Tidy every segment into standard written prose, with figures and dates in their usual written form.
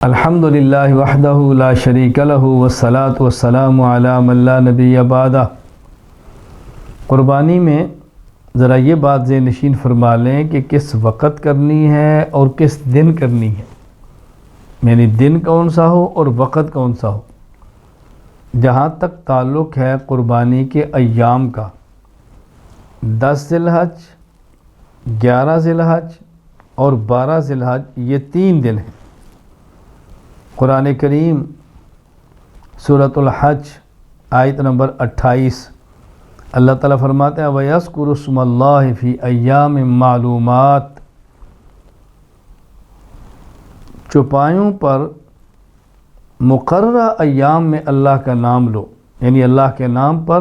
الحمدللہ وحدہ لا شریک لہ والصلاة والسلام علی من لا نبی بعدہ۔ قربانی میں ذرا یہ بات ذہن نشین فرما لیں کہ کس وقت کرنی ہے اور کس دن کرنی ہے، یعنی دن کون سا ہو اور وقت کون سا ہو۔ جہاں تک تعلق ہے قربانی کے ایام کا، 10 ذی الحج، 11 ذی الحج اور 12 ذی الحج، یہ 3 دن ہیں۔ قرآن کریم سورۃ الحج آیت نمبر 28 اللہ تعالیٰ فرماتے ہیں وَيَذْكُرُ اسْمَ اللَّهِ فِي أَيَّامٍ مَّعْلُومَاتٍ، چوپایوں پر مقررہ ایام میں اللہ کا نام لو، یعنی اللہ کے نام پر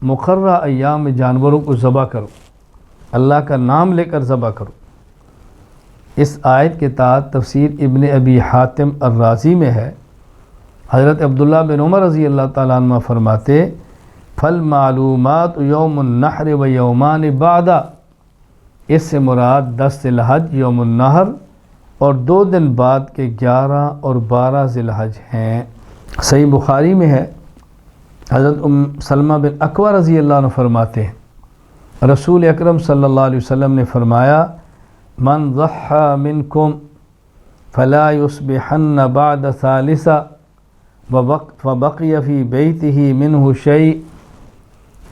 مقررہ ایام میں جانوروں کو ذبح کرو، اللہ کا نام لے کر ذبح کرو۔ اس آیت کے تحت تفسیر ابن ابی حاتم الرازی میں ہے، حضرت عبداللہ بن عمر رضی اللہ تعالیٰ عنہ فرماتے فالمعلومات یوم النحر و یومان بعدہ، اس سے مراد 10 ذی الحج یوم النحر اور 2 دن بعد کے 11 اور 12 ذی الحج ہیں۔ صحیح بخاری میں ہے، حضرت سلمہ بن اکوع رضی اللہ عنہ فرماتے ہیں رسول اکرم صلی اللہ علیہ وسلم نے فرمایا من ضحى منکم فلا يصبحن بعد ثالثہ فبقی فی بیتہ منہ شیء،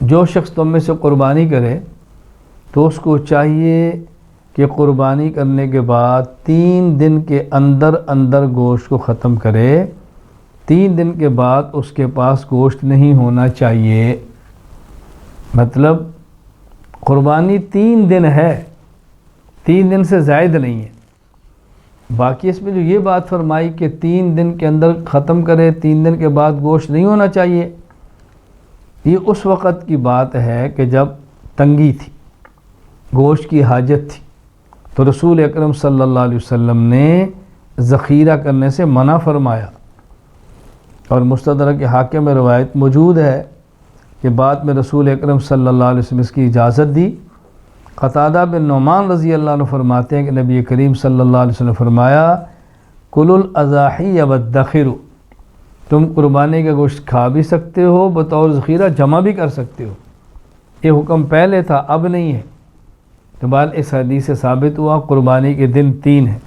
جو شخص تم میں سے قربانی کرے تو اس کو چاہیے کہ قربانی کرنے کے بعد 3 دن کے اندر گوشت کو ختم کرے، 3 دن کے بعد اس کے پاس گوشت نہیں ہونا چاہیے۔ مطلب قربانی 3 دن ہے، 3 دن سے زائد نہیں ہے۔ باقی اس میں جو یہ بات فرمائی کہ 3 دن کے اندر ختم کرے، 3 دن کے بعد گوشت نہیں ہونا چاہیے، یہ اس وقت کی بات ہے کہ جب تنگی تھی، گوشت کی حاجت تھی، تو رسول اکرم صلی اللہ علیہ وسلم نے ذخیرہ کرنے سے منع فرمایا۔ اور مستدرک حاکم میں روایت موجود ہے کہ بعد میں رسول اکرم صلی اللہ علیہ وسلم اس کی اجازت دی۔ قتادہ بن نعمان رضی اللہ عنہ فرماتے ہیں کہ نبی کریم صلی اللہ علیہ وسلم فرمایا کلوا الاضاحی وادخروا، تم قربانی کا گوشت کھا بھی سکتے ہو، بطور ذخیرہ جمع بھی کر سکتے ہو۔ یہ حکم پہلے تھا، اب نہیں ہے۔ تو بعد اس حدیث سے ثابت ہوا قربانی کے دن 3 ہیں۔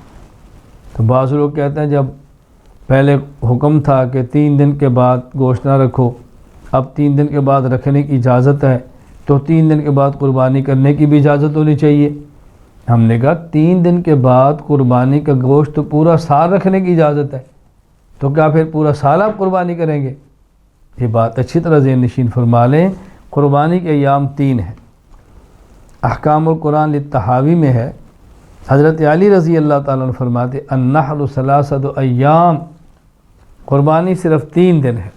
تو بعض لوگ کہتے ہیں جب پہلے حکم تھا کہ 3 دن کے بعد گوشت نہ رکھو، اب 3 دن کے بعد رکھنے کی اجازت ہے، تو 3 دن کے بعد قربانی کرنے کی بھی اجازت ہونی چاہیے۔ ہم نے کہا 3 دن کے بعد قربانی کا گوشت تو پورا سال رکھنے کی اجازت ہے، تو کیا پھر پورا سال آپ قربانی کریں گے؟ یہ بات اچھی طرح ذہن نشین فرما لیں۔ قربانی کے ایام 3 ہیں۔ احکام القرآن للطحاوی میں ہے، حضرت علی رضی اللہ تعالیٰ عنہ فرماتے النحر 3 ایام، قربانی صرف 3 دن ہے۔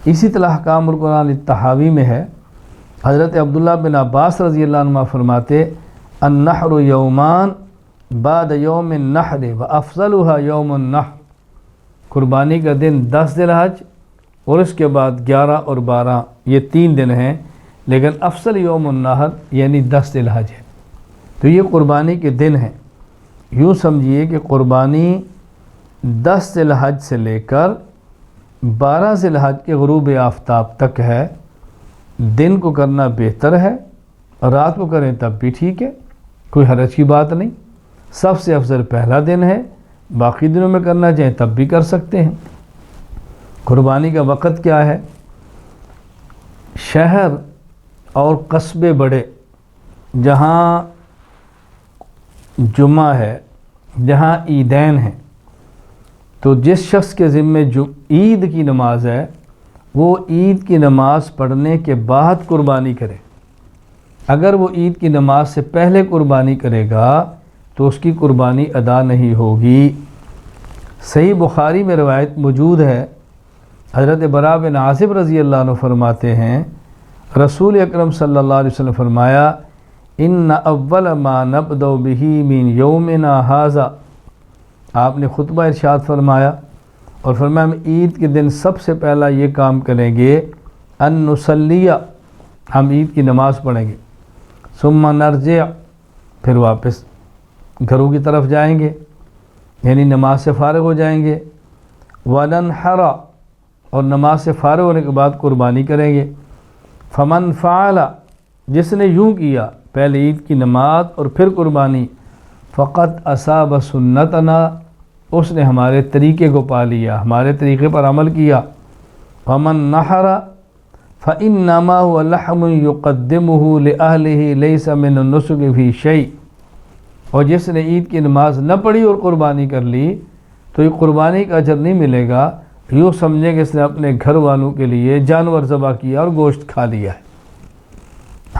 اسی طرح احکام القرآن للطحاوی میں ہے، حضرت عبداللہ بن عباس رضی اللہ عنہ فرماتے النحر یومان بعد یوم النحر وافضلها یوم النحر، قربانی کا دن 10 ذی الحج اور اس کے بعد 11 اور 12، یہ 3 دن ہیں، لیکن افضل یوم النحر یعنی 10 ذی الحج ہے۔ تو یہ قربانی کے دن ہیں۔ یوں سمجھیے کہ قربانی 10 ذی الحج سے لے کر 12 ذی الحج کے غروب آفتاب تک ہے۔ دن کو کرنا بہتر ہے، رات کو کریں تب بھی ٹھیک ہے، کوئی حرج کی بات نہیں۔ سب سے افضل پہلا دن ہے، باقی دنوں میں کرنا چاہیں تب بھی کر سکتے ہیں۔ قربانی کا وقت کیا ہے؟ شہر اور قصبے بڑے، جہاں جمعہ ہے، جہاں عیدین ہیں، تو جس شخص کے ذمے عید کی نماز ہے وہ عید کی نماز پڑھنے کے بعد قربانی کرے۔ اگر وہ عید کی نماز سے پہلے قربانی کرے گا تو اس کی قربانی ادا نہیں ہوگی۔ صحیح بخاری میں روایت موجود ہے، حضرت براء بن عازب رضی اللہ عنہ فرماتے ہیں رسول اکرم صلی اللہ علیہ وسلم فرمایا ان اول ما نبدأ بہ من یومنا ھذا، آپ نے خطبہ ارشاد فرمایا اور فرمایا ہم عید کے دن سب سے پہلا یہ کام کریں گے ان نصلی، ہم عید کی نماز پڑھیں گے، ثم نرجع، پھر واپس گھروں کی طرف جائیں گے، یعنی نماز سے فارغ ہو جائیں گے، وَنَنْحَرَ اور نماز سے فارغ ہونے کے بعد قربانی کریں گے۔ فَمَنْ فَعَلَ جس نے یوں کیا، پہلے عید کی نماز اور پھر قربانی، فَقَدْ أَصَابَ سُنَّتَنَا اس نے ہمارے طریقے کو پا لیا، ہمارے طریقے پر عمل کیا۔ وَمَنْ نَحَرَ فَإِنَّمَا هُوَ لَحْمٌ يُقَدِّمُهُ لِأَهْلِهِ لَيْسَ مِنَ النُّسُكِ فِي شَيْءٍ اور جس نے عید کی نماز نہ پڑھی اور قربانی کر لی تو یہ قربانی کا اجر نہیں ملے گا، یوں سمجھے کہ اس نے اپنے گھر والوں کے لیے جانور ذبح کیا اور گوشت کھا لیا ہے۔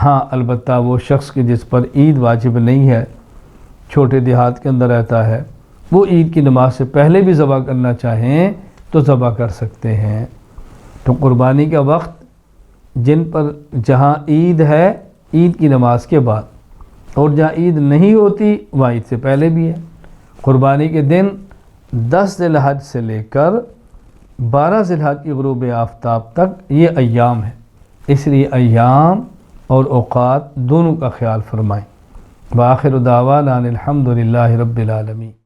ہاں البتہ وہ شخص کے جس پر عید واجب نہیں ہے، چھوٹے دیہات کے اندر رہتا ہے، وہ عید کی نماز سے پہلے بھی ذبح کرنا چاہیں تو ذبح کر سکتے ہیں۔ تو قربانی کا وقت جن پر جہاں عید ہے عید کی نماز کے بعد، اور جہاں عید نہیں ہوتی وہاں عید سے پہلے بھی ہے۔ قربانی کے دن 10 ذی الحج سے لے کر 12 ذی الحج کی غروب آفتاب تک یہ ایام ہے، اس لیے ایام اور اوقات دونوں کا خیال فرمائیں۔ وآخر دعوانا الحمد للہ رب العالمین۔